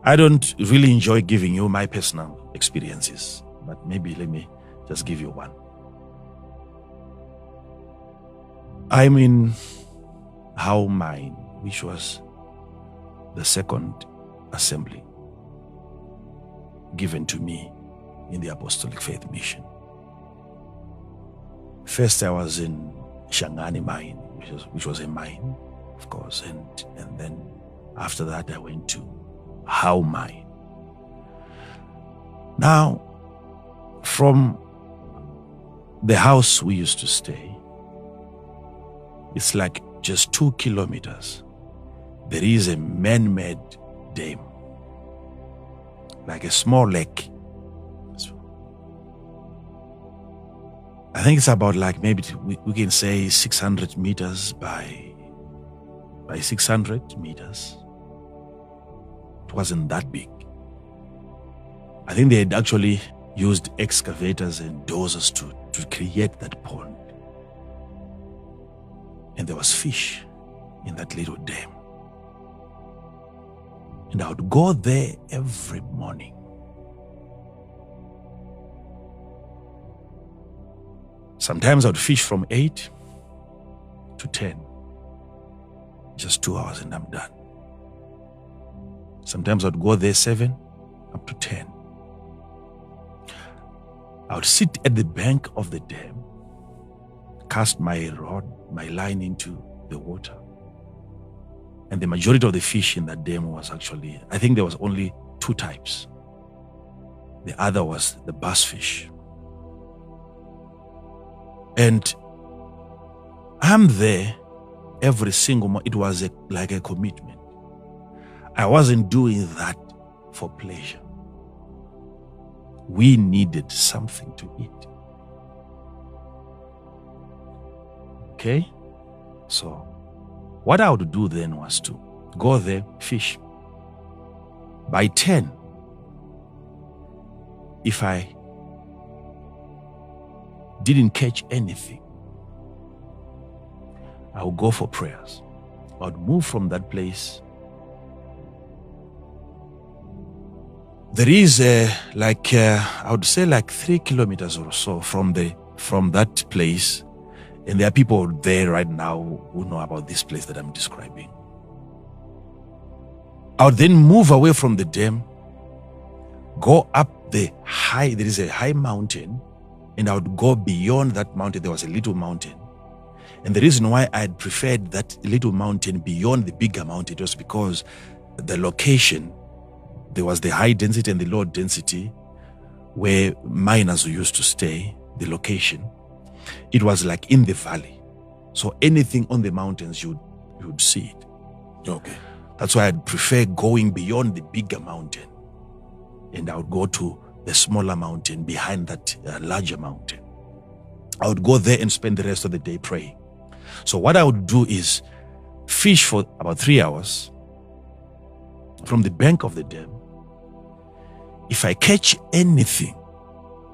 I don't really enjoy giving you my personal experiences, but maybe let me just give you one. I'm in How Mine, which was the second assembly given to me in the Apostolic Faith Mission. First, I was in Shangani Mine, which was a mine, of course, and then after that, I went to How Mine. Now, from the house we used to stay, it's like just 2 kilometers. There is a man-made dam, like a small lake. I think it's about like maybe we can say 600 meters by 600 meters. It wasn't that big. I think they had actually used excavators and dozers to create that pond. And there was fish in that little dam. And I would go there every morning. Sometimes I would fish from 8 to 10. Just 2 hours and I'm done. Sometimes I'd go there 7 up to 10. I would sit at the bank of the dam, cast my rod, my line into the water. And the majority of the fish in that dam was actually, I think there was only 2 types. The other was the bass fish. And I'm there every single month. It was like a commitment. I wasn't doing that for pleasure. We needed something to eat. Okay? So, what I would do then was to go there, fish. By 10, if I didn't catch anything, I would go for prayers. I would move from that place. There is I would say like 3 kilometers or so from that place. And there are people there right now who know about this place that I'm describing. I would then move away from the dam, go up there is a high mountain, and I would go beyond that mountain. There was a little mountain. And the reason why I preferred that little mountain beyond the bigger mountain was because the location, there was the high density and the low density where miners used to stay, the location. It was like in the valley. So anything on the mountains, you would see it. Okay. That's why I'd prefer going beyond the bigger mountain. And I would go to the smaller mountain behind that larger mountain. I would go there and spend the rest of the day praying. So what I would do is fish for about 3 hours from the bank of the dam. If I catch anything,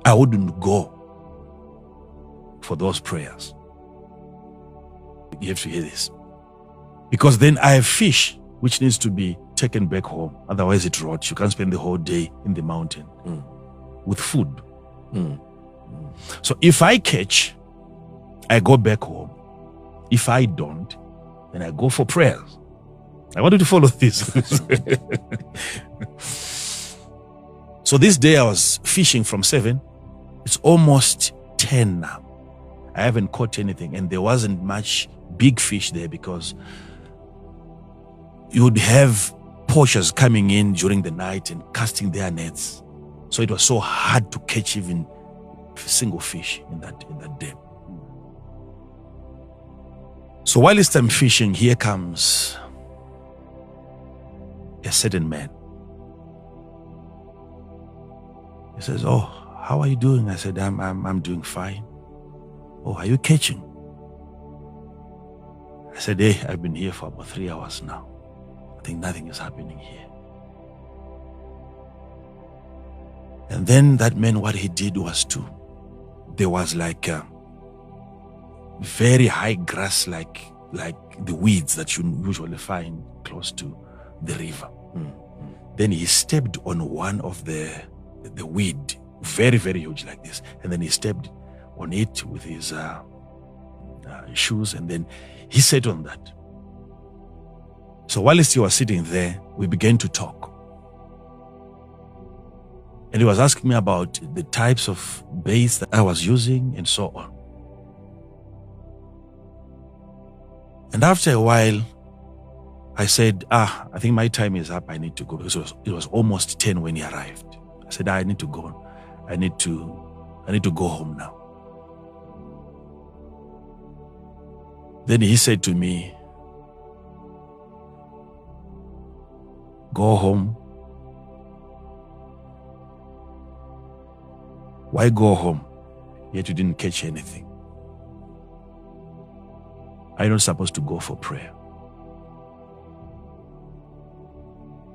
I wouldn't go for those prayers. You have to hear this. Because then I have fish which needs to be taken back home. Otherwise it rots. You can't spend the whole day in the mountain with food. So if I catch, I go back home. If I don't, then I go for prayers. I want you to follow this. So this day I was fishing from 7. It's almost 10 now. I haven't caught anything, and there wasn't much big fish there because you would have poachers coming in during the night and casting their nets. So it was so hard to catch even single fish in that dam. So whilst I'm fishing, here comes a certain man. He says, "Oh, how are you doing?" I said, I'm doing fine. "Oh, are you catching?" I said, "Hey, I've been here for about 3 hours now. I think nothing is happening here." And then that man, what he did was there was like very high grass, like the weeds that you usually find close to the river. Then he stepped on one of the weed, very, very huge like this. And then he stepped on it with his shoes, and then he sat on that. So whilst he was sitting there, we began to talk. And he was asking me about the types of baits that I was using and so on. And after a while, I said, I think my time is up. I need to go. Because it was almost 10 when he arrived. I said, I need to go. I need to go home now. Then he said to me, go home. Why go home? Yet you didn't catch anything. Are you not supposed to go for prayer?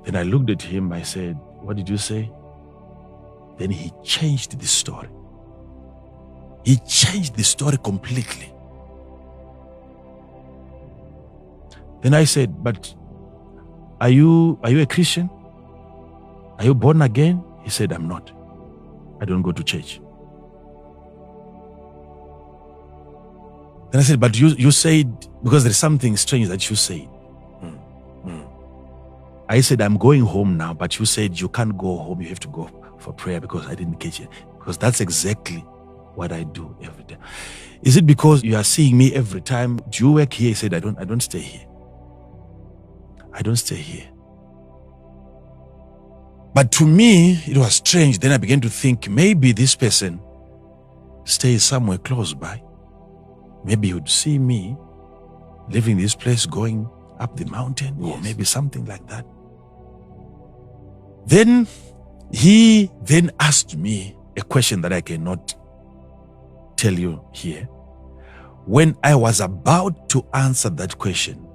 Then I looked at him. I said, what did you say? Then he changed the story. He changed the story completely. Then I said, but are you a Christian? Are you born again? He said, I'm not. I don't go to church. Then I said, but you said, because there's something strange that you said. I said, I'm going home now, but you said you can't go home. You have to go for prayer because I didn't catch it. Because that's exactly what I do every day. Is it because you are seeing me every time? Do you work here? He said, I don't stay here. I don't stay here. But to me, it was strange. Then I began to think, maybe this person stays somewhere close by. Maybe he would see me leaving this place, going up the mountain, or maybe something like that. Then he then asked me a question that I cannot tell you here. When I was about to answer that question,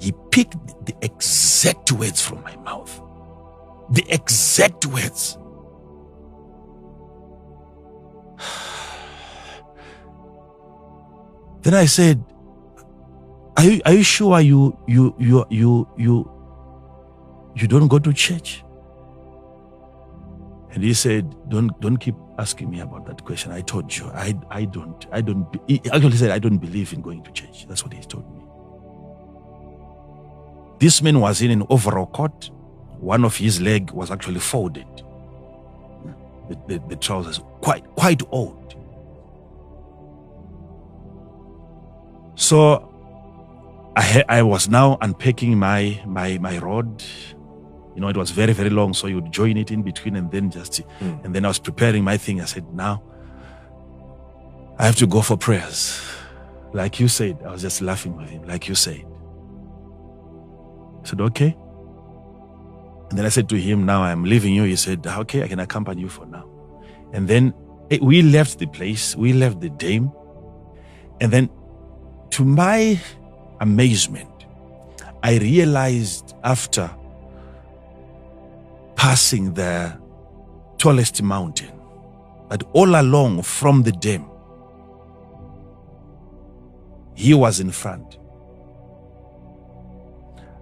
he picked the exact words from my mouth. The exact words. Then I said, are you sure you don't go to church? And he said, don't keep asking me about that question. I told you, he actually said, I don't believe in going to church. That's what he told me. This man was in an overall coat. One of his leg was actually folded. The trousers, quite old. So I was now unpacking my rod. You know, it was very, very long, so you'd join it in between and then and then I was preparing my thing. I said, now I have to go for prayers. Like you said, I was just laughing with him, like you said. I said, okay. And then I said to him, now I'm leaving you. He said, okay, I can accompany you for now. And then we left the place, we left the dame. And then to my amazement, I realized after passing the tallest mountain that all along from the dam, he was in front.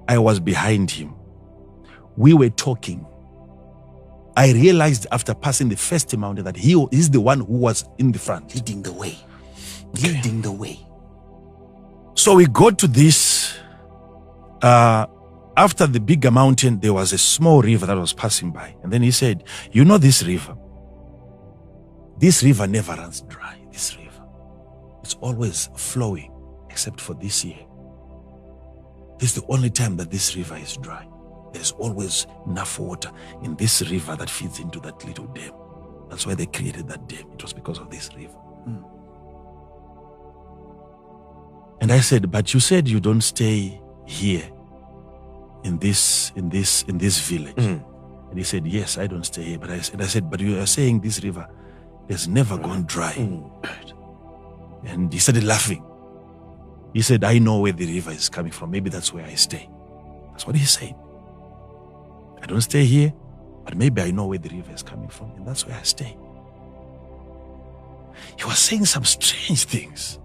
I was behind him. We were talking. I realized after passing the first mountain that he is the one who was in the front. Leading the way. Leading the way. So we got to this, after the bigger mountain, there was a small river that was passing by. And then he said, you know this river? This river never runs dry, this river. It's always flowing, except for this year. This is the only time that this river is dry. There's always enough water in this river that feeds into that little dam. That's why they created that dam. It was because of this river. And I said, but you said you don't stay here in this village. And he said, yes, I don't stay here. But I said, but you are saying this river has never gone dry. And he started laughing. He said, I know where the river is coming from. Maybe that's where I stay. That's what he said. I don't stay here, but maybe I know where the river is coming from, and that's where I stay. He was saying some strange things.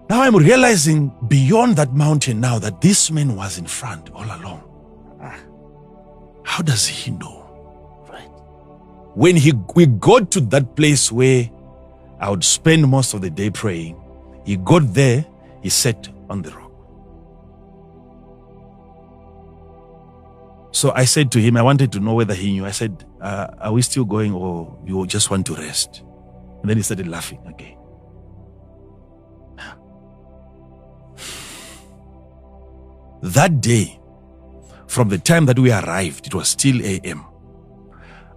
Now I'm realizing beyond that mountain now that this man was in front all along. How does he know? Right. When we got to that place where I would spend most of the day praying, he got there, he sat on the rock. So I said to him, I wanted to know whether he knew. I said, are we still going or you just want to rest? And then he started laughing again. That day, from the time that we arrived, it was still a.m.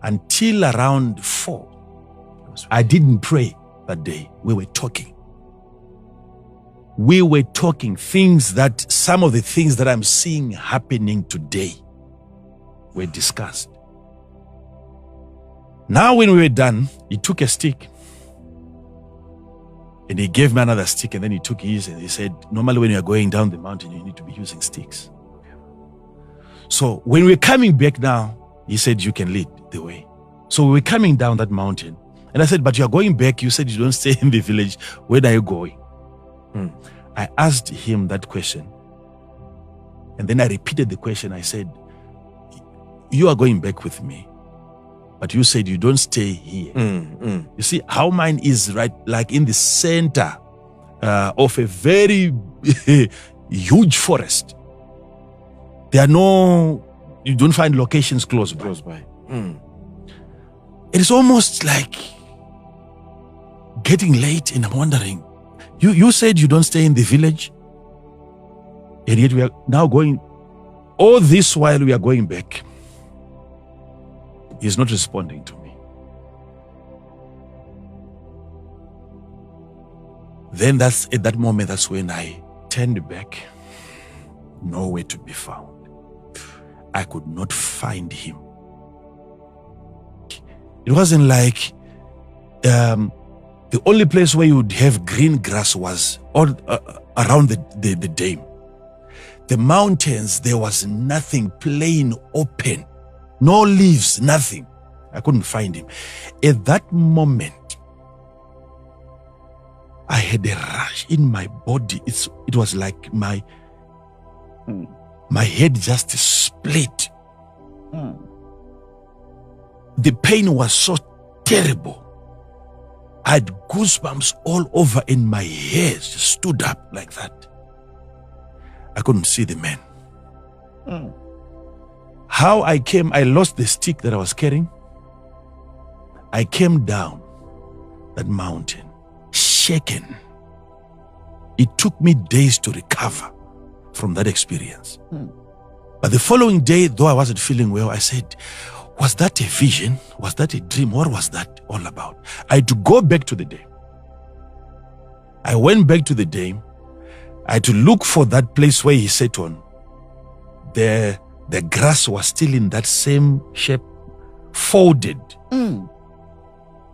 until around 4. I didn't pray that day. We were talking. We were talking some of the things that I'm seeing happening today were discussed. Now when we were done, he took a stick and he gave me another stick, and then he took his and he said, normally when you're going down the mountain, you need to be using sticks. So when we're coming back now, he said, you can lead the way. So we were coming down that mountain. And I said, but you're going back. You said you don't stay in the village. Where are you going? I asked him that question. And then I repeated the question. I said, you are going back with me. But you said you don't stay here. You see how mine is right, like in the center of a very huge forest. You don't find locations close by. It is almost like getting late, and I'm wondering, you said you don't stay in the village, and yet we are now going, all this while we are going back. He's not responding to me. Then at that moment, that's when I turned back. Nowhere to be found. I could not find him. It wasn't like the only place where you would have green grass was all around the dam. The mountains, there was nothing, plain open. No leaves, nothing. I couldn't find him. At that moment, I had a rush in my body. It was like my head just split. The pain was so terrible. I had goosebumps all over, and my hair just stood up like that. I couldn't see the man. How I lost the stick that I was carrying. I came down that mountain, shaken. It took me days to recover from that experience. But the following day, though I wasn't feeling well, I said, was that a vision? Was that a dream? What was that all about? I had to go back to the dam. I went back to the dam. I had to look for that place where he sat on. The grass was still in that same shape, folded.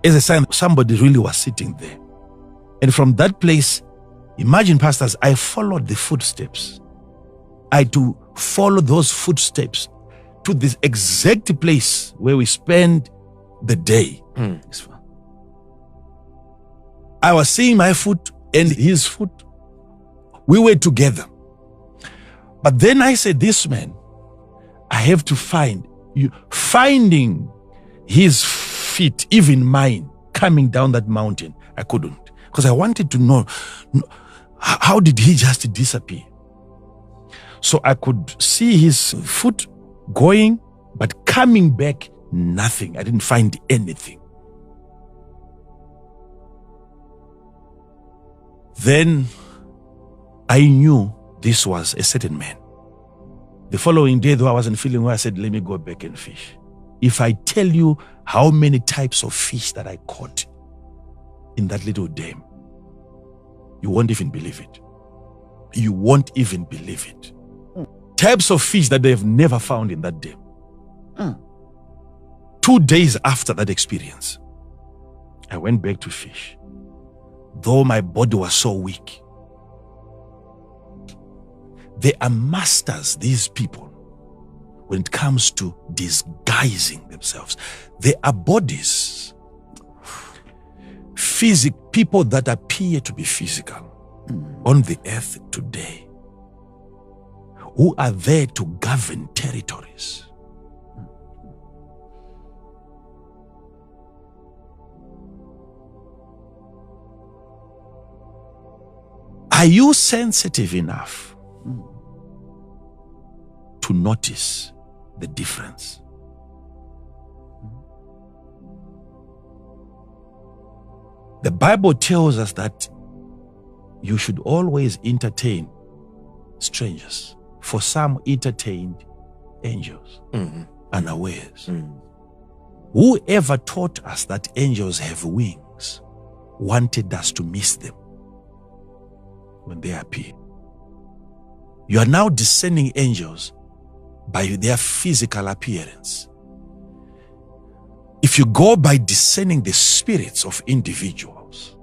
As a sign somebody really was sitting there. And from that place, imagine, pastors, I followed the footsteps. I had to follow those footsteps to this exact place where we spent the day. I was seeing my foot and his foot. We were together. But then I said, this man, I have to find you. Finding his feet, even mine, coming down that mountain, I couldn't. Because I wanted to know, how did he just disappear? So I could see his foot going, but coming back, nothing. I didn't find anything. Then I knew this was a certain man. The following day, though I wasn't feeling well, I said, let me go back and fish. If I tell you how many types of fish that I caught in that little dam, you won't even believe it. You won't even believe it. Types of fish that they've never found in that dam. 2 days after that experience, I went back to fish. Though my body was so weak. They are masters, these people, when it comes to disguising themselves. They are bodies. People that appear to be physical on the earth today. who are there to govern territories. Are you sensitive enough to notice the difference? The Bible tells us that you should always entertain strangers. For some entertained angels unawares. Whoever taught us that angels have wings wanted us to miss them when they appear. You are now discerning angels by their physical appearance. If you go by discerning the spirits of individuals,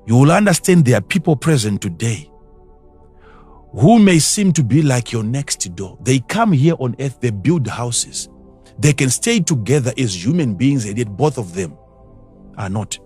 you will understand there are people present today who may seem to be like your next door. They come here on earth, they build houses. They can stay together as human beings, and yet both of them are not